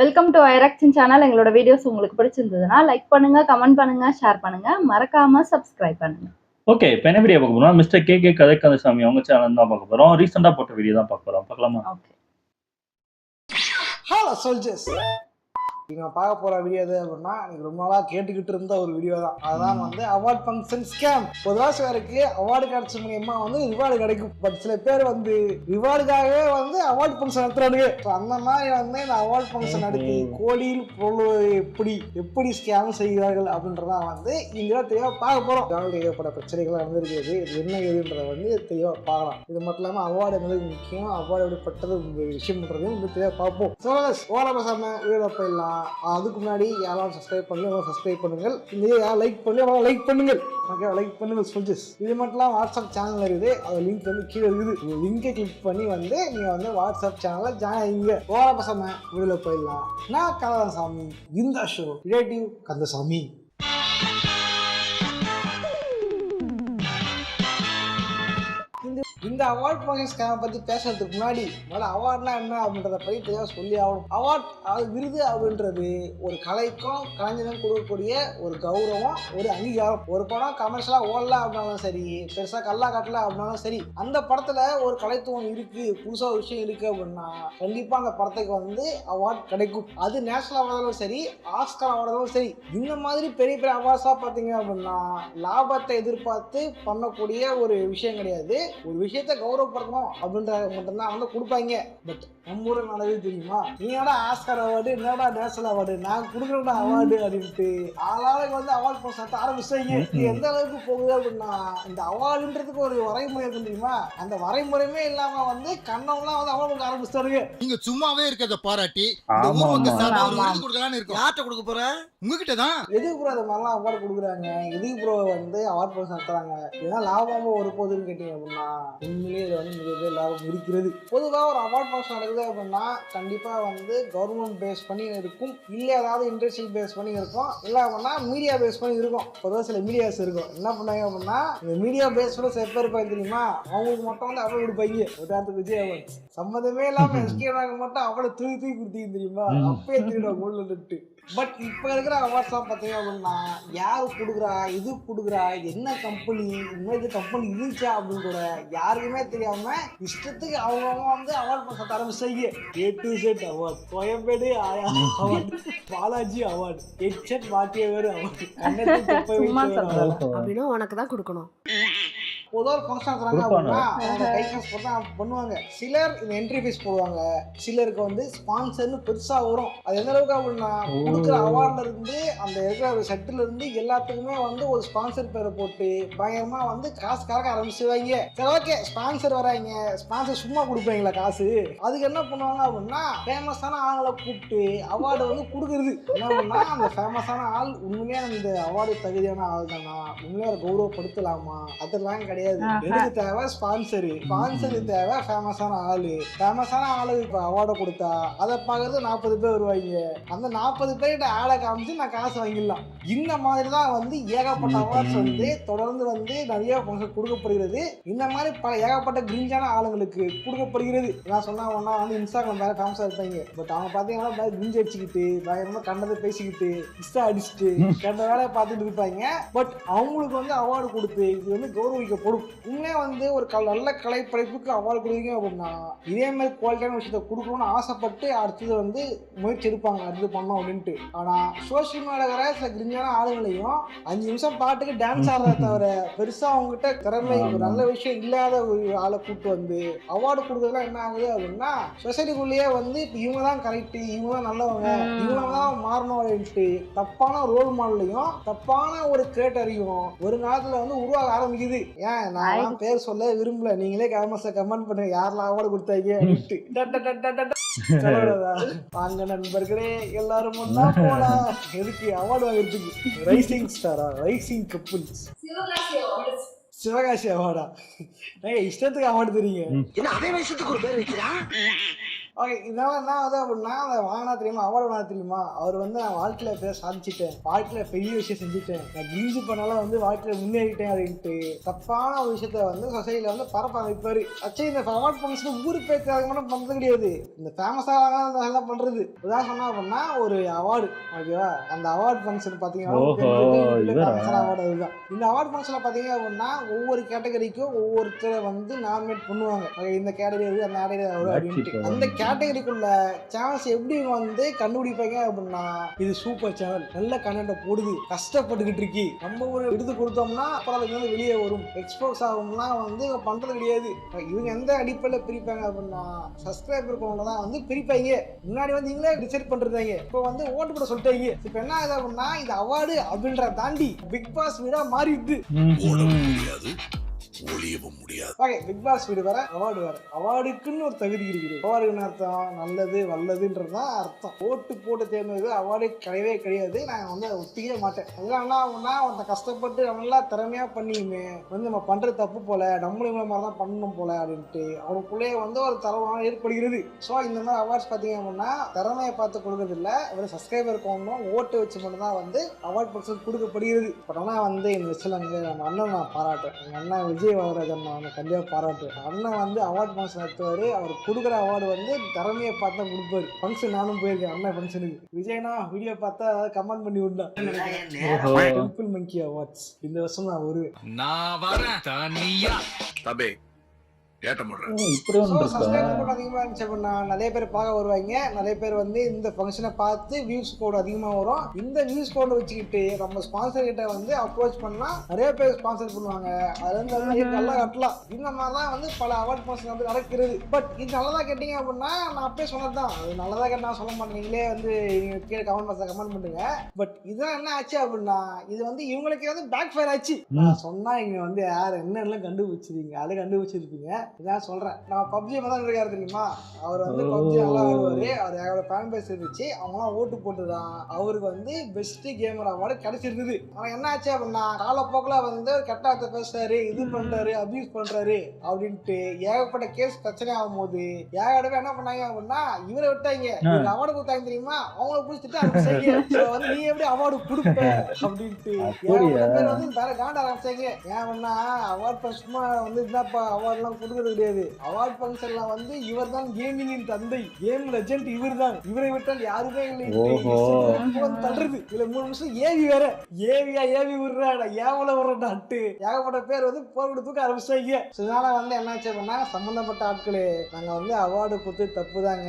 Welcome to ஐராக்சின் channel. எங்களோட videos உங்களுக்கு பிடிச்சிருந்ததுன்னா லைக் பண்ணுங்க, கமெண்ட் பண்ணுங்க, ஷேர் பண்ணுங்க, மறக்காம சப்ஸ்கிரைப் பண்ணுங்க. ஓகே. இப்போ என்ன வீடியோ பார்க்க போறோம்? மிஸ்டர் கே கதை கந்தசாமி அவங்க சேனல் தான் பார்க்க போறோம். ரீசெண்டா போட்ட வீடியோ தான் பார்க்க போறோம். பார்க்கலாமா? ஓகே. ஹலோ சோல்ஜர்ஸ், நீங்கள் பார்க்க போகிற வீடியோ எது அப்படின்னா எனக்கு ரொம்ப நாளாக கேட்டுக்கிட்டு இருந்த ஒரு வீடியோ தான். அதுதான் வந்து அவார்ட் ஃபங்க்ஷன் ஸ்கேம். பொதுவாக சிலருக்கு அவார்டு கிடைச்ச மூலியமா வந்து ரிவார்டு கிடைக்கும். பட் சில பேர் வந்து ரிவார்டுக்காகவே வந்து அவார்டு ஃபங்க்ஷன் நடத்துறானுங்க. ஸோ அந்த மாதிரி வந்து இந்த அவார்டு ஃபங்க்ஷன் நடத்தி கோடியில் பொருள் எப்படி ஸ்கேம் செய்கிறார்கள் அப்படின்றதான் வந்து இங்கே தெளிவாக பார்க்க போகிறோம். அதனால் ஏற்பட்ட பிரச்சனைகள் நடந்திருக்கிறது, இது என்ன ஏதுன்றதை வந்து தெளிவாக பார்க்கலாம். இது மட்டும் இல்லாமல் அவார்டு எங்களுக்கு முக்கியம், அவார்டு எப்படிப்பட்டது விஷயம்ன்றதையும் வந்து தெளிவாக பார்ப்போம். ஸோ ஓர பேசாம வீடியோ போயிடலாம். அதுக்கு முன்னாடி யாரும் சப்ஸ்கிரைப் பண்ணி சப்ஸ்கிரைப் பண்ணுங்கள். இந்த யாரும் லைக் பண்ணி லைக் பண்ணுங்கள். ஓகே, லைக் பண்ணுங்கள் சொல்ஜஸ். இது மட்டும் இல்லாமல் வாட்ஸ்அப் சேனல் இருக்குது, அது லிங்க் வந்து கீழே இருக்குது. லிங்கை கிளிக் பண்ணி வந்து நீங்கள் வந்து வாட்ஸ்அப் சேனலில் ஜாயின் ஆகிங்க. ஓர பேசாம வீடியோ போயிடலாம். நான் கந்தசாமி, இந்த ஷோ ரிலேட்டிவ் கந்தசாமி. இந்த அவார்ட் ஃபங்க்ஷன் ஸ்கேமை பற்றி பேசுறதுக்கு முன்னாடி அவார்ட்னா என்ன அப்படின்றத பற்றி தெளிவாக சொல்லி ஆகணும். அவார்ட் அது விருது அப்படின்றது ஒரு கலைக்கும் கலைஞனும் கொடுக்கக்கூடிய ஒரு கௌரவம், ஒரு அங்கீகாரம். ஒரு படம் கமர்ஷியலாக ஓடல அப்படின்னாலும் சரி, பெருசாக கல்லா காட்டல அப்படின்னாலும் சரி, அந்த படத்தில் ஒரு கலைத்துவம் இருக்குது, புதுசாக ஒரு விஷயம் இருக்குது அப்படின்னா கண்டிப்பாக அந்த படத்துக்கு வந்து அவார்ட் கிடைக்கும். அது நேஷனல் அவார்டாலும் சரி, ஆஸ்கர் அவார்டாலும் சரி. இந்த மாதிரி பெரிய பெரிய அவார்ட்ஸாக பார்த்தீங்க அப்படின்னா லாபத்தை எதிர்பார்த்து பண்ணக்கூடிய ஒரு விஷயம் கிடையாது. ஒரு விஷயத்தை கௌரவப்படுத்தணும் அப்படின்ற மட்டும்தான் வந்து கொடுப்பாங்க. பட் நம்ம ஊரில் நடந்தது தெரியுமா? நீங்களோட ஆஸ்கர் அவார்டு, என்னோட நேஷனல் அவார்டு, நான் கொடுக்குறோட அவார்டு அப்படின்ட்டு ஆளாளுக்கு வந்து அவார்டு போஸ்ட் ஆரம்பிச்சாங்க. இது எந்த அளவுக்கு போகுது அப்படின்னா, இந்த அவார்டுன்றதுக்கு ஒரு வரைமுறை இருக்கு தெரியுமா? அந்த வரைமுறையுமே இல்லாம வந்து கண்ணம்லாம் வந்து அவார்டு கொடுக்க ஆரம்பிச்சாருங்க. நீங்க சும்மாவே இருக்கிறத பாராட்டி கொடுக்கலான்னு இருக்கும். யார்கிட்ட கொடுக்க போற? உங்ககிட்ட தான். எதுக்கு ப்ரோ அந்த மாதிரிலாம் அவார்டு கொடுக்குறாங்க? எதுக்கு ப்ரோ வந்து அவார்டு போஸ்ட் நடத்துறாங்க? இதெல்லாம் லாபமா ஒரு போதுன்னு கேட்டீங்க அப்படின்னா உண்மையிலேயே இதில் வந்து மிக பெரிய லாபம் இருக்கிறது. பொதுவாக ஒரு அவார்ட் ஃபங்க்ஷன் நடக்குது அப்படின்னா கண்டிப்பாக வந்து கவர்மெண்ட் பேஸ் பண்ணி இருக்கும், இல்லை ஏதாவது இண்டஸ்ட்ரியல் பேஸ் பண்ணி இருக்கும், இல்லை அப்படின்னா மீடியா பேஸ் பண்ணி இருக்கும். பொதுவாக சில மீடியாஸ் இருக்கும். என்ன பண்ணாங்க அப்படின்னா இந்த மீடியா பேஸ் பண்ணி சில பேர் இருப்பாங்க தெரியுமா? அவங்களுக்கு மட்டும் வந்து அவார்டு கொடுப்பாங்க. உதாரணத்துக்கு விஜய் அவார்ட் சம்மந்தமே இல்லாமல் எஸ்கேனாக மட்டும் அவார்டு தூக்கி கொடுத்தீங்க தெரியுமா? அப்பயே திருவிழா கோல்டு நட்டு. பட் இப்போ இருக்கிற அவார்ட்ஸ்லாம் பார்த்தீங்க அப்படின்னா யார் கொடுக்குறா, இது கொடுக்குறா, என்ன கம்பெனி, இன்னொரு கம்பெனி இருந்துச்சா அப்படின்னு கூட யாருக்குமே தெரியாம இஷ்டத்துக்கு அவங்க வந்து அவார்ட் பண்ண ஆரம்பிச்சாங்க. A to Z award, Koyambedu ஆயா அவார்ட், பாலாஜி அவார்ட், ஹெட்செட் மாட்டியவர் அவார்ட், அப்படின்னா உனக்கு தான் கொடுக்கணும். பொதுவாக ஃபங்க்ஷன் நடத்துறாங்க அப்படின்னா அவங்க கை காசு போட்டு தான் பண்ணுவாங்க. சிலர் இந்த என்ட்ரி ஃபீஸ் போடுவாங்க, சிலருக்கு வந்து ஸ்பான்சர்னு பெருசாக வரும். அது எந்த அளவுக்கு அப்படின்னா கொடுக்குற அவார்ட்ல இருந்து அந்த இருக்கிற செட்டில் இருந்து எல்லாத்துக்குமே வந்து ஒரு ஸ்பான்சர் பேரை போட்டு பயங்கரமா வந்து காசு கறக்க ஆரம்பிச்சுவாங்க. சரி, ஓகே, ஸ்பான்சர் வராங்க, ஸ்பான்சர் சும்மா கொடுப்பாங்களா காசு? அதுக்கு என்ன பண்ணுவாங்க அப்படின்னா ஃபேமஸான ஆளுங்களை கூப்பிட்டு அவார்டு வந்து கொடுக்குறது. என்ன பண்ணா அந்த ஃபேமஸான ஆள் உண்மையா இந்த அவார்டு தகுதியான ஆள் தானா, உண்மையா கௌரவப்படுத்தலாமா, அதெல்லாம் கிடையாது. எனக்கு தேவை ஸ்பான்சரு தேவை ஃபேமஸான ஆளுக்கு இப்போ அவார்டை கொடுத்தா அதை பார்க்கறது 40 பேர் வருவாங்க. அந்த 40 பேர்கிட்ட ஆளை காமிச்சு நான் காசு வாங்கிடலாம். இந்த மாதிரி தான் வந்து ஏகப்பட்ட அவார்ட்ஸ் வந்து தொடர்ந்து வந்து நிறைய கொடுக்கப்படுகிறது. இந்த மாதிரி பல ஏகப்பட்ட கிரிஞ்சான ஆளுங்களுக்கு கொடுக்கப்படுகிறது. நான் சொன்னா ஒன்னா வந்து இன்ஸ்டாகிராம் வேற ஃபேமஸாக இருப்பாங்க. பட் அவங்க பார்த்தீங்கன்னா கிரிஞ்சு அடிச்சுக்கிட்டு பயங்கரமா கண்டதை பேசிக்கிட்டு இன்ஸ்டா அடிச்சுட்டு கண்ட வேலையை பார்த்துட்டு இருப்பாங்க. பட் அவங்களுக்கு வந்து அவார்டு கொடுத்து இது வந்து கௌரவிக்கப்படும். உண்மையா வந்து ஒரு நல்ல கலைப்படைப்புக்கு அவார்டு கொடுக்குறீங்க அப்படின்னா இதே மாதிரி குவாலிட்டியான விஷயத்த கொடுக்கணும்னு ஆசைப்பட்டு அடுத்தது வந்து முயற்சி எடுப்பாங்க, அடுத்து பண்ணோம் அப்படின்ட்டு. ஆனா சோசியல் மீடியாவில் சில கிரிஞ்சான ஆளுங்களையும் 5 நிமிஷம் பாட்டுக்கு டான்ஸ் ஆடுறத தவிர பெருசா அவங்ககிட்ட திறமை ஒரு நல்ல விஷயம் இல்லாத ஒரு ஆளை கூப்பிட்டு வந்து அவார்டு கொடுக்கறதுலாம் என்ன ஆகுது அப்படின்னா சொசைட்டிக்குள்ளேயே வந்து இவங்க தான் கரெக்ட், இவங்க தான் நல்லவங்க, இவங்க தான் மாறணும் அப்படின்ட்டு தப்பான ரோல் மாடலையும் தப்பான ஒரு கிரியேட்டரையும் ஒரு காலத்துல வந்து உருவாக ஆரம்பிக்குது. ஏன் நான் பேர் சொல்ல விரும்பல, நீங்களே கமெண்ட் பண்ணுங்க யாரெல்லாம் அவார்டு கொடுத்தாங்க அப்படின்ட்டு. வாங்க நண்பர்களே, எல்லாரும் ஒண்ணா போலாம். எதுக்கு அவார்டு வாங்குறதுக்கு? ரைசிங் ஸ்டாரா, ரைசிங் கப்புள்ஸ், சிவகாசி அவார்டா? இஷ்டத்துக்கு அவார்டு தெரியுங்க. என்ன அதே வயசுக்கு ஒரு பேர் வைக்கிறா? ஓகே, இதனால என்ன ஆகுது அப்படின்னா, அதை வாங்கினா தெரியுமா, அவார்டு வாங்கினா தெரியுமா, அவர் வந்து நான் வாழ்க்கையில் பேச சாதிச்சிட்டேன், வாழ்க்கையில் பெரிய விஷயம் செஞ்சுட்டேன், நான் கிரீஸு பண்ணாலும் வந்து வாழ்க்கையில் முன்னேறிட்டேன் அப்படின்ட்டு தப்பான ஒரு விஷயத்த வந்து சொசைட்டியில் வந்து பரப்ப வைப்பார். ஆக்சுவலி இந்த அவார்ட் ஃபங்க்ஷன் ஊருக்கு பேச்சு அதுக்கு மட்டும் பண்ணுறது கிடையாது, இந்த ஃபேமஸாக எல்லாம் பண்ணுறது. இதான் சொன்னா அப்படின்னா ஒரு அவார்டு, ஓகேவா, அந்த அவார்ட் ஃபங்க்ஷன் பார்த்தீங்கன்னா அவார்டு அதுதான். இந்த அவார்ட் ஃபங்க்ஷனில் பார்த்தீங்க அப்படின்னா ஒவ்வொரு கேட்டகரிக்கும் ஒவ்வொருத்தரை வந்து நாமினேட் பண்ணுவாங்க. இந்த கேட்டகரி அந்த கேட்டகரி அப்படின்ட்டு அந்த கேட்டகரிக்குள்ள சேனல்ஸ் எப்படி வந்து கண்டுபிடிப்பாங்க அப்படின்னா, இது சூப்பர் சேனல், நல்ல கண்டென்ட் போடுது, கஷ்டப்பட்டுக்கிட்டு இருக்கு, நம்ம ஒரு எடுத்து கொடுத்தோம்னா அப்புறம் அதுக்கு வந்து வெளியே வரும், எக்ஸ்போஸ் ஆகும்னா வந்து பண்றது கிடையாது. இவங்க எந்த அடிப்படையில் பிரிப்பாங்க அப்படின்னா சப்ஸ்கிரைபர் கொண்டு தான் வந்து பிரிப்பாங்க. முன்னாடி வந்து இவங்களே டிசைட் பண்றதாங்க, இப்போ வந்து ஓட்டு போட சொல்லிட்டாங்க. இப்போ என்ன ஆகுது அப்படின்னா இந்த அவார்டு அப்படின்ற தாண்டி பிக் பாஸ் வீடா மாறிடுது. ஒளியவும் முடியாது. ஓகே, பிக் பாஸ் வீடு வேற, அவார்டு வேற. அவார்டுக்குன்னு ஒரு தகுதி இருக்குது. அவார்டுன்னு அர்த்தம் நல்லது வல்லதுன்றதுதான் அர்த்தம். ஓட்டு போட்டு தேர்ந்தது அவார்டு கிடையவே கிடையாது. நான் வந்து அதை ஒத்திக்கவே மாட்டேன். அதெல்லாம் என்ன ஆகும்னா, ஒருத்த கஷ்டப்பட்டு நல்லா திறமையா பண்ணியுமே வந்து நம்ம பண்றது தப்பு போல, நம்மளும் இவ்வளவு மாதிரி தான் பண்ணணும் போல அப்படின்ட்டு அவனுக்குள்ளேயே வந்து ஒரு தரமான ஏற்படுகிறது. ஸோ இந்த மாதிரி அவார்ட்ஸ் பார்த்தீங்க அப்படின்னா திறமையை பார்த்து கொடுக்கறது இல்லை, ஒரு சப்ஸ்கிரைபர் கொண்டும் ஓட்டு வச்சு மட்டும் தான் வந்து அவார்ட் பர்சன் கொடுக்கப்படுகிறது. பட் ஆனால் வந்து இந்த விஷயம் நம்ம அண்ணன் நான் பாராட்டேன். எங்கள் அண்ணன் விஜய் வரராஜன் நான் கண்டிப்பாக பாராட்டுவேன். அண்ணன் வந்து அவார்ட் ஃபங்க்ஷன் நடத்துவார். அவர் கொடுக்குற அவார்டு வந்து திறமையை பார்த்தா கொடுப்பாரு. ஃபங்க்ஷன் நானும் போயிருக்கேன் அண்ணன் ஃபங்க்ஷனுக்கு. விஜய்னா வீடியோ பார்த்தா கமெண்ட் பண்ணி விட்டான். டெம்பிள் மங்கி அவார்ட்ஸ் இந்த வருஷம் நான் வருவேன். நான் வரேன் தனியா தபே அதிகமா இருந்துச்சு அப்படின்னா நிறைய பேர் பார்க்க வருவாங்க. நிறைய பேர் வந்து இந்த ஃபங்க்ஷனை பார்த்து வியூஸ் கோடு அதிகமா வரும். இந்த வியூஸ் கோடு வச்சுக்கிட்டு நம்ம ஸ்பான்சர் கிட்ட வந்து அப்ரோச் பண்ணா நிறைய பேர் ஸ்பான்சர் பண்ணுவாங்க. அதுல இருந்து நல்லா கட்டலாம். இந்த மாதிரிதான் வந்து பல அவார்ட் ஃபங்க்ஷன் வந்து நடக்கிறது. பட் இது நல்லதா கேட்டீங்க அப்படின்னா நான் அப்பயே சொன்னதுதான், அது நல்லதா கேட்டா சொல்ல மாட்டேன், நீங்களே வந்து நீங்க கீழே கமெண்ட் பாக்ஸ்ல கமெண்ட் பண்ணுங்க. பட் இதெல்லாம் என்ன ஆச்சு அப்படின்னா இது வந்து இவங்களுக்கு வந்து பேக் ஃபயர் ஆச்சு. நான் சொன்னா இங்க வந்து யார் என்னெல்லாம் கண்டுபிடிச்சிருக்கீங்க, அதை கண்டுபிடிச்சிருப்பீங்க. இதான் சொல்றேன். நான் பப்ஜி தான் இருக்காரு தெரியுமா, அவர் வந்து பப்ஜி நல்லா ஆடுவாரு. அவரோட ஃபேன் பேஸ் இருந்துச்சு. அவங்களாம் ஓட்டு போட்டுதான் அவருக்கு வந்து பெஸ்ட் கேமர் அவார்டு கிடைச்சிருந்தது. ஆனா என்ன ஆச்சு அப்படின்னா காலப்போக்கில் வந்து கெட்டாத்த பேசுறாரு, இது பண்றாரு, அபியூஸ் பண்றாரு அப்படின்ட்டு ஏகப்பட்ட கேஸ் பிரச்சனை ஆகும் போது ஏகப்பட்ட என்ன பண்ணாங்க அப்படின்னா இவரை விட்டாங்க. இவங்க அவார்டு கொடுத்தாங்க தெரியுமா, அவங்கள பிடிச்சிட்டு வந்து நீ எப்படி அவார்டு கொடுப்ப அப்படின்ட்டு பேர் வந்து வேற காண்ட ஆரம்பிச்சாங்க. ஏன் பண்ணா அவார்டு சும்மா வந்து இதாப்பா அவார்டு எல்லாம் கொடுக்குறது கிடையாது. அவார்ட் ஃபங்க்ஷன்ல வந்து இவர் தான் கேமிங்கின் தந்தை, கேம் லெஜெண்ட் இவர் தான், இவரை விட்டால் யாருமே இல்லை தள்ளுறது. இதுல 3 நிமிஷம் ஏவி வேற ஏவி விடுறாடா, ஏவல விடுறா அட்டு ஏகப்பட்ட பேர் வந்து போர் கொடுத்துக்க ஆரம்பிச்சாங்க. இதனால வந்து என்னாச்சு அப்படின்னா சம்பந்தப்பட்ட ஆட்களே நாங்க வந்து அவார்டு கொடுத்து தப்பு தாங்க,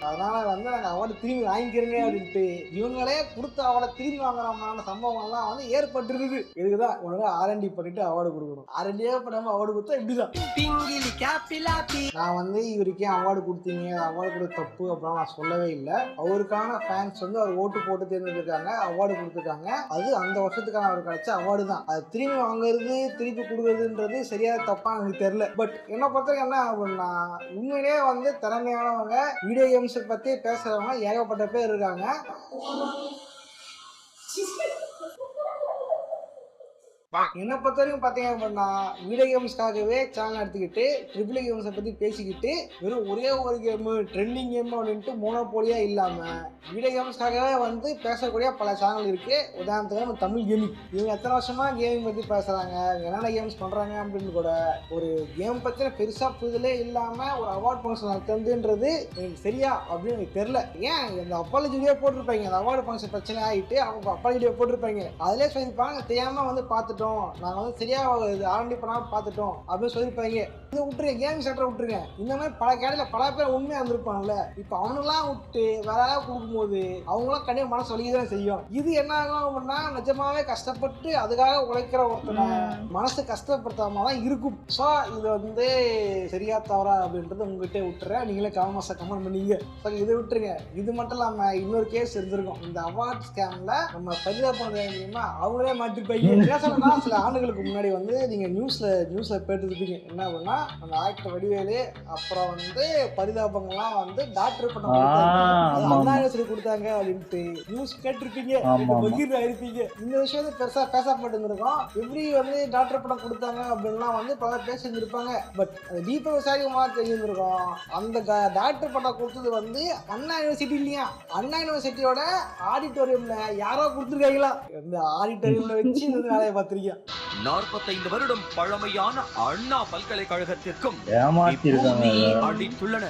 அதனால வந்து நாங்க அவார்டு திரும்பி வாங்கிக்கிறேங்க அப்படின்ட்டு இவங்களே கொடுத்து அவார்டை திரும்பி வாங்குறாங்க. சம்பவம் எல்லாம் வந்து ஏற்பட்டுருது. இதுக்குதான் ஒழுங்கா R&D பண்ணிட்டு அவார்டு கொடுக்கணும். R&D பண்ணாம அவார்டு கொடுத்தா இப்படிதான். நான் வந்து இவருக்கே அவார்டு கொடுத்தீங்க, அவார்டு கொடுத்த தப்பு அப்படின்னு நான் சொல்லவே இல்லை. அவருக்கான ஃபேன்ஸ் வந்து அவர் ஓட்டு போட்டு தேர்ந்தெடுத்திருக்காங்க, அவார்டு கொடுத்துருக்காங்க. அது அந்த வருஷத்துக்கான அவர் கிடைச்ச அவார்டு தான். அது திரும்பி வாங்குறது திருப்பி கொடுக்குறதுன்றது சரியா தப்பா எனக்கு தெரியல. பட் என்ன பொறுத்தவரைக்கும் என்ன அப்படின்னா உண்மையிலேயே வந்து திறமையானவங்க வீடியோ கேம்ஸ் பத்தி பேசுறவங்க ஏகப்பட்ட பேர் இருக்காங்க. என்ன பொறுத்த வரைக்கும் பார்த்தீங்க அப்படின்னா வீடியோ கேம்ஸ்க்காகவே சேனல் எடுத்துக்கிட்டு ட்ரிபிள் கேம்ஸை பற்றி பேசிக்கிட்டு வெறும் ஒரே ஒரு கேமு ட்ரெண்டிங் கேம் அப்படின்ட்டு மோனோபோலியாக இல்லாமல் வீடியோ கேம்ஸ்க்காகவே வந்து பேசக்கூடிய பல சேனல் இருக்குது. உதாரணத்துக்கு நம்ம தமிழ் கேமிங், இவங்க எத்தனை வருஷமாக கேமிங் பற்றி பேசுகிறாங்க, என்னென்ன கேம்ஸ் பண்ணுறாங்க அப்படின்னு கூட ஒரு கேம் பற்றின பெருசாக புரிதலே இல்லாமல் ஒரு அவார்ட் ஃபங்க்ஷன் நடத்துறதுன்றது எனக்கு சரியா அப்படின்னு எனக்கு தெரில. ஏன் இந்த அப்பாலஜி வீடியோ போட்டிருப்பாங்க, அந்த அவார்டு ஃபங்க்ஷன் பிரச்சனை ஆகிட்டு அவங்க அப்பாலஜி வீடியோ போட்டிருப்பாங்க, அதிலே சொல்லியிருப்பாங்க தெரியாமல் வந்து பார்த்துட்டு நாங்க வந்து சரியா R&D பண்ணாம பார்த்துட்டோம் அப்படின்னு சொல்லியிருப்பாங்க. இதை விட்டுருங்க, கேமிங் சென்டரை விட்டுருங்க. இந்த மாதிரி பல கேடையில பல பேர் உண்மையா இருந்திருப்பாங்கல்ல. இப்போ அவனுங்களாம் விட்டு வேற ஏதாவது கொடுக்கும்போது அவங்களாம் கண்டிப்பாக மனசு வலிக்குதான் செய்யும். இது என்ன ஆகும் அப்படின்னா நிஜமாவே கஷ்டப்பட்டு அதுக்காக உழைக்கிற ஒருத்தனை மனசு கஷ்டப்படுத்தாம தான் இருக்கும். ஸோ இது வந்து சரியா தவறா அப்படின்றது உங்ககிட்ட விட்டுறேன். நீங்களே கமெண்ட் பண்ணீங்க. இதை விட்டுருங்க. இது மட்டும் இல்லாம இன்னொரு கேஸ் இருந்திருக்கும். இந்த அவார்ட் ஸ்கேம்ல நம்ம பதிவு பண்ணுறீங்கன்னா அவங்களே மாட்டிருப்பாங்க. சில ஆண்டுகளுக்கு முன்னாடி வந்து நீங்க நியூஸ்ல கேட்டுருப்பீங்க. என்ன அப்படின்னா அந்த ஆக்டர் வடிவேலு அப்புறம் வந்து பரிதாபங்கள்லாம் வந்து டாக்டர் பட்டம் ஆமா. அண்ணா யூனிவர்சிட்டி கொடுத்தாங்க அப்படின்ட்டு நியூஸ் கேட்டிருப்பீங்க, ஆமா. பகிர்ந்து ஆயிருப்பீங்க. இந்த விஷயம் வந்து பெருசா பேசப்பட்டு இருக்கோம். எப்படி வந்து டாக்டர் பட்டம் கொடுத்தாங்க அப்படின்லாம் வந்து பல பேர் செஞ்சிருப்பாங்க. பட் அது டீப்பா விசாரிக்கமா தெரிஞ்சிருக்கோம். அந்த டாக்டர் பட்டம் கொடுத்தது வந்து அண்ணா யூனிவர்சிட்டி இல்லையா, அண்ணா யூனிவர்சிட்டியோட ஆடிட்டோரியம்ல யாரோ கொடுத்துருக்காங்களா, இந்த ஆடிட்டோரியம்ல வச்சு இந்த வேலையை பார்த்திருக்கேன். 45 வருடம் பழமையான அண்ணா பல்கலைக்கழகத்திற்கும் ஏமாத்தி இருக்காங்க. அடித்துள்ளன.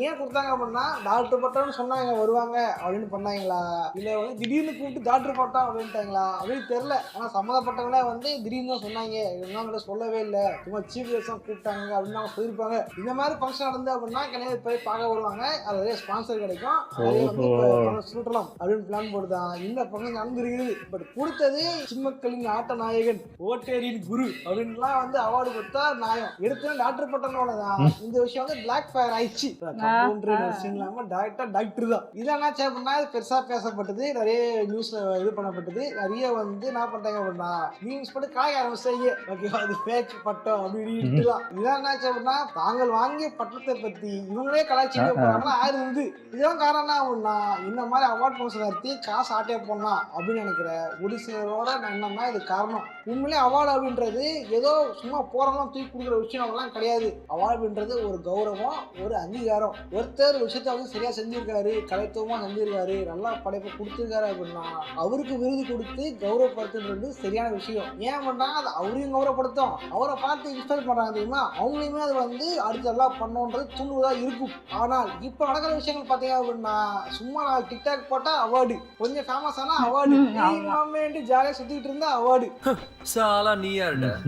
ஏன் கொடுத்தாங்க அப்படின்னா டாக்டர் பட்டம்னு சொன்னாங்க வருவாங்க அப்படின்னு பண்ணாங்களா, இல்லை வந்து திடீர்னு கூப்பிட்டு டாக்டர் பட்டம் அப்படின்ட்டாங்களா அப்படின்னு தெரியல. ஆனால் சம்மந்தப்பட்டவங்களே வந்து திடீர்னு தான் சொன்னாங்க, இவங்க சொல்லவே இல்லை, சும்மா சீஃப் கெஸ்ட் கூப்பிட்டாங்க அப்படின்னு அவங்க சொல்லியிருப்பாங்க. இந்த மாதிரி ஃபங்க்ஷன் நடந்து அப்படின்னா கண்டிப்பாக போய் பார்க்க வருவாங்க, அது நிறைய ஸ்பான்சர் கிடைக்கும், நிறைய வந்து சுற்றலாம் அப்படின்னு பிளான் போடுதான் இந்த ஃபங்க்ஷன் நடந்துருக்குது. பட் கொடுத்தது சிம்மக்களின் ஆட்ட நாயகன் ஓட்டேரியின் குரு அப்படின்லாம் வந்து அவார்டு கொடுத்தா நியாயம். எடுத்து டாக்டர் பட்டனோட தான் இந்த விஷயம் வந்து பிளாக் ஃபயர் ஆயிடுச்சு. பெருசா பேசப்பட்டது, நிறைய நியூஸ்ல இது பண்ணப்பட்டது, நிறைய வந்து என்ன பண்றாங்க அப்படின்னா நியூஸ் போட்டு காய ஆரம்பிச்சாங்க. ஓகேவா, அது ஃபேக் பட்டம் அப்படின்னு இதான் என்னாச்சு அப்படின்னா தாங்கள் வாங்கிய பட்டத்தை பத்தி இவங்களே கலாய்ச்சி ஆயிருந்து. இதெல்லாம் காரணம் அப்படின்னா இந்த மாதிரி அவார்ட் ஃபங்க்ஷன் நடத்தி காசு ஆட்டையா போடலாம் அப்படின்னு நினைக்கிற ஒரு சிலரோட என்னன்னா இது காரணம். உண்மையிலே அவார்டு அப்படின்றது ஏதோ சும்மா போறவங்க தூக்கி கொடுக்குற விஷயம் எல்லாம் கிடையாது. அவார்டு அப்படின்றது ஒரு கௌரவம், ஒரு அங்கீகாரம். ஒருத்தர் விஷயத்த வந்து சரியா செஞ்சிருக்காரு, கலைத்துவமா செஞ்சிருக்காரு, நல்லா படைப்பை கொடுத்துருக்காரு அப்படின்னா அவருக்கு விருது கொடுத்து கௌரவப்படுத்துறது சரியான விஷயம். ஏன் பண்ணா அது அவரையும் கௌரவப்படுத்தும், அவரை பார்த்து இன்ஸ்பயர் பண்றாங்க தெரியுமா, அவங்களையுமே அது வந்து அடுத்து எல்லாம் பண்ணோன்றது தூண்டுவதா இருக்கும். ஆனால் இப்ப நடக்கிற விஷயங்கள் பாத்தீங்க அப்படின்னா சும்மா நான் டிக்டாக் போட்டா அவார்டு, கொஞ்சம் ஃபேமஸ் ஆனா அவார்டு, ஜாலியா சுத்திட்டு இருந்தா அவார்டு.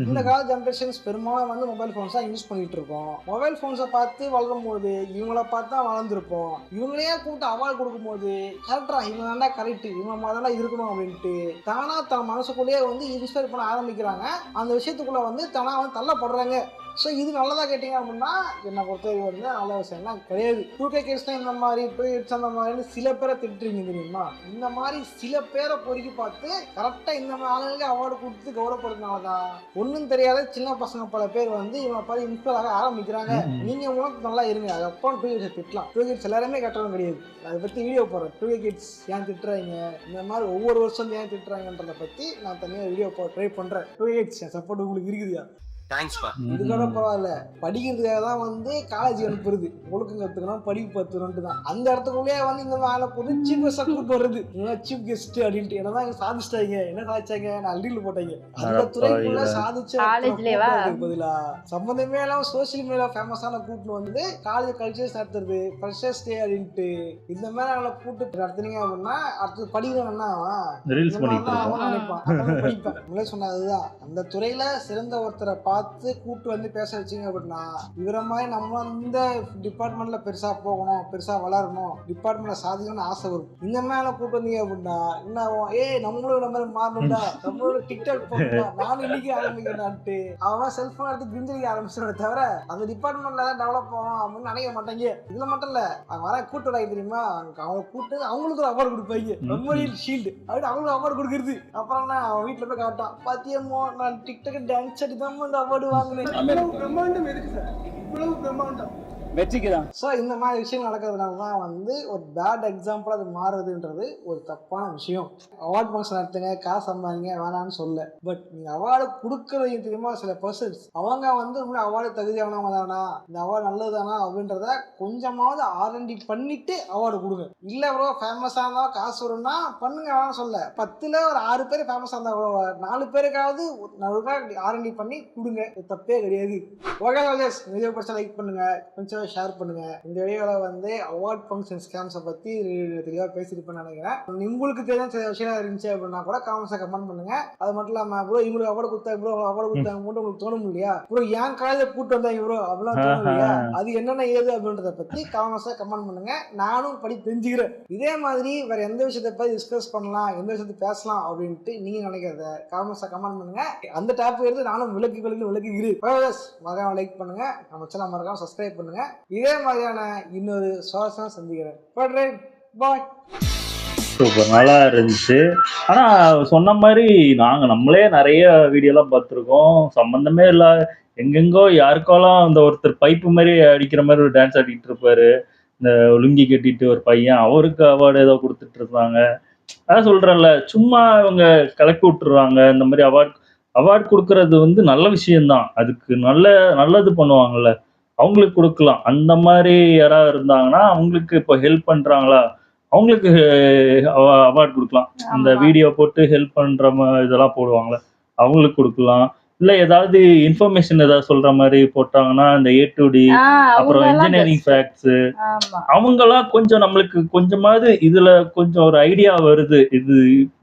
இந்த கால ஜெனரேஷன்ஸ் பெரும்பாலும் வந்து மொபைல் போன்ஸ் தான் யூஸ் பண்ணிட்டு இருக்கோம். மொபைல் போன்ஸை பார்த்து வளரும் போது இவங்களை பார்த்து தான் வளர்ந்துருப்போம். இவங்களையே கூப்பிட்டு அவார்டு கொடுக்கும் போது கரெக்டா இவங்க தாண்டா கரெக்ட், இவங்க மாதிரி இருக்கணும் அப்படின்ட்டு தானா தன் மனசுக்குள்ளேயே வந்து இன்ஸ்பயர் பண்ண ஆரம்பிக்கிறாங்க. அந்த விஷயத்துக்குள்ள வந்து தானா வந்து தள்ளப்படுறாங்க. ஸோ இது நல்லதாக கேட்டிங்க அப்படின்னா என்னை பொறுத்தவரை வந்து நல்ல விஷயம்லாம் கிடையாது. 2K கிட்ஸ் தான் இந்த மாதிரி 2 கிட்ஸ் அந்த மாதிரி சில பேரை திட்டுறீங்க தெரியுமா, இந்த மாதிரி சில பேரை பொறுக்கி பார்த்து கரெக்டாக இந்த மாதிரி ஆளுங்களுக்கு அவார்டு கொடுத்து கௌரவப்படுறதுனால தான் ஒன்றும் தெரியாத சின்ன பசங்க பல பேர் வந்து இவங்க பார்த்து இன்ஸ்பயர் ஆக ஆரம்பிக்கிறாங்க. நீங்கள் உனக்கு நல்லா இருங்க, அது அப்புறம் 2K கிட்ஸ் திட்டலாம். 2K கிட்ஸ் எல்லாருமே கட்டவும் கிடையாது. அதை பற்றி வீடியோ போடுறேன், 2K கிட்ஸ் ஏன் திட்டுறாங்க, இந்த மாதிரி ஒவ்வொரு வருஷம் ஏன் திட்டுறாங்கன்றதை பற்றி நான் தனியாக வீடியோ ட்ரை பண்ணுறேன். 2K கிட்ஸ் என் சப்போர்ட் உங்களுக்கு இருக்குதுயா, இதுக்கூட பரவாயில்ல. படிக்கிறதுக்காக தான் வந்து காலேஜ் அனுப்புறது, ஒழுக்கம் கத்துக்கணும், படிப்பு பத்துறோன்ட்டு தான். அந்த இடத்துக்குள்ளேயே வந்து இந்த வேலை போது சீஃப் கெஸ்ட் கூப்பிட்டு வருது, சீஃப் கெஸ்ட் அப்படின்ட்டு என்னதான் சாதிச்சிட்டாங்க, என்ன சாதிச்சாங்க, நான் அள்ளியில் போட்டாங்க. அந்த துறைக்குள்ள சாதிச்ச பதிலா சம்பந்தமே எல்லாம் சோசியல் மீடியா ஃபேமஸான கூப்பிட்டு வந்து காலேஜ் கல்ச்சர்ஸ் நடத்துறது, ஃப்ரெஷர்ஸ் டே அப்படின்ட்டு இந்த மாதிரி அவளை கூப்பிட்டு நடத்துனீங்க அப்படின்னா அடுத்தது படிக்கணும்னா நினைப்பான், படிப்பேன். உங்களே சொன்னதுதான், அந்த துறையில சிறந்த ஒருத்தரை பார்த்து கூப்பிட்டு வந்து பேச வச்சிங்க அப்படின்னா இவர மாதிரி நம்ம இந்த டிபார்ட்மெண்ட்ல பெருசா போகணும், பெருசா வளரணும், டிபார்ட்மெண்ட்ல சாதிக்கணும்னு ஆசை வரும். இந்த மேல கூப்பிட்டு வந்தீங்க அப்படின்னா என்ன ஆகும், நம்மளும் நம்ம மாறணும்டா, நம்மளோட டிக்டாக் போகணும்டா, நானும் இன்னைக்கு ஆரம்பிக்கிறேன்ட்டு அவன் செல்போன் எடுத்து கிரிஞ்சலிக்க ஆரம்பிச்சிட தவிர அந்த டிபார்ட்மெண்ட்ல தான் டெவலப் ஆகும் அப்படின்னு நினைக்க மாட்டாங்க. இதுல மட்டும் இல்ல, அவங்க வர கூட்டு வராங்க தெரியுமா, அவங்க கூட்டு அவங்களுக்கு ஒரு அவார்டு கொடுப்பாங்க, மெமோரியல் ஷீல்டு அப்படின்னு அவங்களுக்கு அவார்டு கொடுக்குறது. அப்புறம் அவன் வீட்டுல போய் காட்டான், பாத்தியமோ நான் டிக்டாக் டான்ஸ் அடி தான் இந்த அவார்டு வாங்கினேன். பிரம்மாண்டம் எதுக்கு சார், இவ்வளவு பிரம்மாண்டம் வெற்றிக்கு தான். ஸோ இந்த மாதிரி விஷயம் நடக்கிறதுனால தான் வந்து ஒரு பேட் எக்ஸாம்பிள் அது மாறுதுன்றது ஒரு தப்பான விஷயம். அவார்ட் ஃபங்க்ஷன் நடத்துங்க, காசு சம்பாதிங்க, வேணான்னு சொல்ல. பட் நீங்கள் அவார்டு கொடுக்குறீங்க தெரியுமா, சில பர்சன்ஸ் அவங்க வந்து உண்மையில அவார்டு தகுதியானவங்க தானா, இந்த அவார்டு நல்லது தானா அப்படின்றத கொஞ்சமாவது R&D பண்ணிட்டு அவார்டு கொடுங்க. இல்லை ப்ரோ ஃபேமஸாக இருந்தால் காசு வரும்னா பண்ணுங்க, வேணாம்னு சொல்ல. 10ல் ஒரு 6 பேர் ஃபேமஸாக இருந்தால் கூட 4 பேருக்காவது நல்லா R&D பண்ணி கொடுங்க, தப்பே கிடையாது. ஓகே வாஜஸ், வீடியோ பிடிச்சா லைக் பண்ணுங்க, கொஞ்சம் ஷேர் பண்ணுங்க. இந்த வீடியோல வந்து அவார்ட் ஃபங்க்ஷன் ஸ்கேம்ஸை பத்தி தெளிவாக பேசியிருப்பேன்னு நினைக்கிறேன். உங்களுக்கு தெரிஞ்ச சில விஷயம் இருந்துச்சு அப்படின்னா கூட காமெண்ட்ஸை கமெண்ட் பண்ணுங்க. அது மட்டும் இல்லாம ப்ரோ இவங்களுக்கு அவார்டு கொடுத்தாங்க, ப்ரோ அவார்டு கொடுத்தாங்க மட்டும் உங்களுக்கு தோணும் இல்லையா, ப்ரோ ஏன் காலேஜ் கூட்டு வந்தாங்க ப்ரோ அப்படிலாம் தோணும் இல்லையா, அது என்னென்ன ஏது அப்படின்றத பத்தி காமெண்ட்ஸை கமெண்ட் பண்ணுங்க, நானும் படி தெரிஞ்சுக்கிறேன். இதே மாதிரி வேற எந்த விஷயத்தை பத்தி டிஸ்கஸ் பண்ணலாம், எந்த விஷயத்தை பேசலாம் அப்படின்ட்டு நீங்க நினைக்கிறத காமெண்ட்ஸை கமெண்ட் பண்ணுங்க. அந்த டாபிக் எடுத்து நானும் விளக்குகிறேன். மறக்காம லைக் பண்ணுங்க, நம்ம சேனல் மறக்காம சப்ஸ்கிரைப் பண்ணுங்க. இதே மாதிரியான இன்னொரு சுவாரஸ்யம் சந்திக்கிறேன். பாய். சூப்பர் நல்லா இருந்துச்சு. ஆனா சொன்ன மாதிரி நம்மளே நிறைய வீடியோலாம் பார்த்துருக்கோம். சம்பந்தமே இல்ல எங்கெங்கோ யாருக்கோலாம் அந்த ஒருத்தர் பைப்பு மாதிரி அடிக்கிற மாதிரி ஒரு டான்ஸ் ஆடிட்டு இருப்பாரு. இந்த லுங்கி கட்டிட்டு ஒரு பையன் அவருக்கு அவார்டு ஏதோ கொடுத்துட்டு இருந்தாங்க. அதான் சொல்றேன்ல, சும்மா இவங்க கிளப்பி விட்டுருவாங்க. இந்த மாதிரி அவார்ட் அவார்ட் குடுக்குறது வந்து நல்ல விஷயம் தான். அதுக்கு நல்லது பண்ணுவாங்கல்ல, அவங்களுக்கு குடுக்கலாம். அந்த மாரி யாராவது இருந்தாங்கன்னா, அவங்களுக்கு இப்போ ஹெல்ப் பண்றாங்களா, அவங்களுக்கு அவார்ட் குடுக்கலாம். அந்த ஆமா. வீடியோ போட்டு ஹெல்ப் பண்ற இதெல்லாம் போடுவாங்கல்ல, அவங்களுக்கு குடுக்கலாம். இல்ல ஏதாவது இன்ஃபர்மேஷன் ஏதாவது சொல்ற மாரி போட்டாங்கன்னா, இந்த ஏ டூ டி அப்புறம் அவங்கலாம் இன்ஜினியரிங் பெஸ்ட். ஃபேக்ட்ஸ் ஆமா. அவங்கலாம் கொஞ்சம் நம்மளுக்கு கொஞ்சமாவது இதுல கொஞ்சம் ஒரு ஐடியா வருது. இது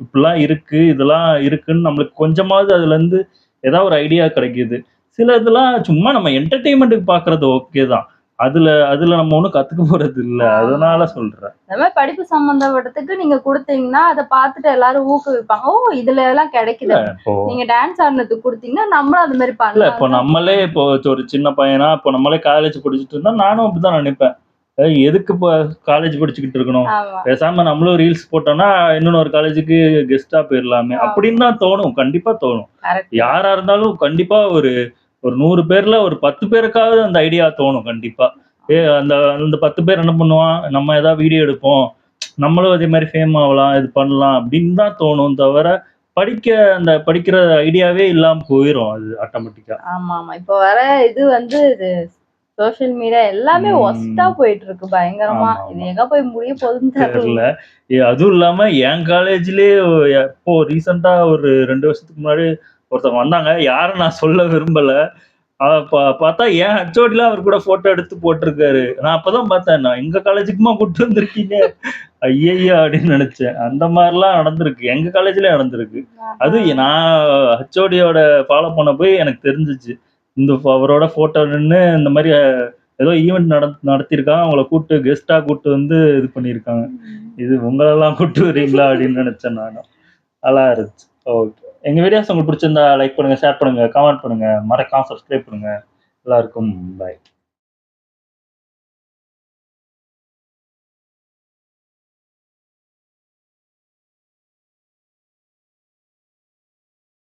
இப்படிலாம் இருக்கு, இதெல்லாம் இருக்குன்னு நம்மளுக்கு கொஞ்சமாவது அதுலருந்து ஏதாவது ஒரு ஐடியா கிடைக்குது. சில இதெல்லாம் சும்மா நம்ம என்டர்டெயின்மென்ட்க்கு பார்க்குறது ஓகே தான். அதுல அதுல நம்ம ஒண்ணும் கத்துக்க போறது இல்ல. ஆமா. அதனால சொல்றேன். இந்த மாதிரி படிப்பு சம்பந்தப்பட்டதுக்கு நீங்க குடுத்தீங்கன்னா, அத பார்த்துட்டு எல்லாரும் ஊக்குவிப்பாங்க. ஓ! இதுல எல்லாம் கிடைக்குது. இப்போ நீங்க டான்ஸ் ஆடுனதுக்கு குடுத்தீங்கன்னா, நம்மளும் அது மாதிரி இல்ல இப்போ பண்ணலாம்ல. நம்மளே இப்போ ஒரு சின்ன பையனா, இப்போ நம்மளே காலேஜ் படிச்சுட்டு இருந்தா நானும் அப்படிதான் நினைப்பேன். எதுக்கு இப்போ காலேஜ் படிச்சுக்கிட்டு இருக்கணும்? ஆமா. பேசாம நம்மளும் ரீல்ஸ் போட்டோம்னா, இன்னொரு காலேஜுக்கு கெஸ்ட்டா போயிரலாமே! ஆமா. அப்படின்னு தான் தோணும். கண்டிப்பா தோணும். கரெக்ட். யாரா இருந்தாலும் கண்டிப்பா ஒரு ஒரு 100 பேர்ல ஒரு 10 பேருக்காவது அந்த ஐடியா தோணும் கண்டிப்பா. அந்த அந்த 10 பேர் என்ன பண்ணுவான்? நம்ம ஏதாவது வீடியோ எடுப்போம். நம்மளும் அதே மாரி ஃபேம் ஆவலாம், இது பண்ணலாம் அப்படின்னு தான் தோணும் தவிர, படிக்கிற ஐடியாவே இல்லாம போயிரும் அது ஆட்டோமேட்டிக்கா. ஆமாமா. இப்போ வர இது வந்து சோசியல் மீடியா எல்லாமே ஒஸ்ட்டா ம். போயிட்டு இருக்கு பயங்கரமா. ஆமா, இது ஆமா. எங்க போய் முடிய போகுதுன்னு தெரியல. தெரியல. அதுவும் இல்லாம என் காலேஜ்லயே எப்போ ரீசென்ட்டா ஒரு 2 வருஷத்துக்கு முன்னாடி ஒருத்தவங்க வந்தாங்க. யாரும் நான் சொல்ல விரும்பல. பார்த்தா என் ஹெச்ஓடிலாம் அவர் கூட ஃபோட்டோ எடுத்து போட்டிருக்காரு. நான் அப்பதான் பார்த்தேன். நான் எங்க காலேஜுக்குமா கூட்டிட்டு வந்திருக்கீங்க? ஐயய்ய! அப்படின்னு நெனச்சேன். அந்த மாரிலாம் நடந்திருக்கு. எங்க காலேஜ்லயே நடந்திருக்கு. அது நான் ஹெச்ஓடியோட ஃபாலோ பண்ண போய் எனக்கு தெரிஞ்சுச்சு. அவரோட ஃபோட்டோ நின்னு இந்த மாரி ஏதோ ஈவென்ட் நடத்தியிருக்காங்க. அவங்கள கெஸ்ட்டா கூட்டு வந்து இது பண்ணியிருக்காங்க. இது உங்களெல்லாம் கூட்டு வரீங்களா? அப்படின்னு நெனச்சேன் நானும். நல்லா இருந்துச்சு. ஓகே. எங்க வீடியோஸ் உங்களுக்கு பிடிச்சிருந்தா லைக் பண்ணுங்க, ஷேர் பண்ணுங்க, கமெண்ட் பண்ணுங்க. மறக்காம சப்ஸ்கிரைப் பண்ணுங்க. எல்லாருக்கும் பாய்.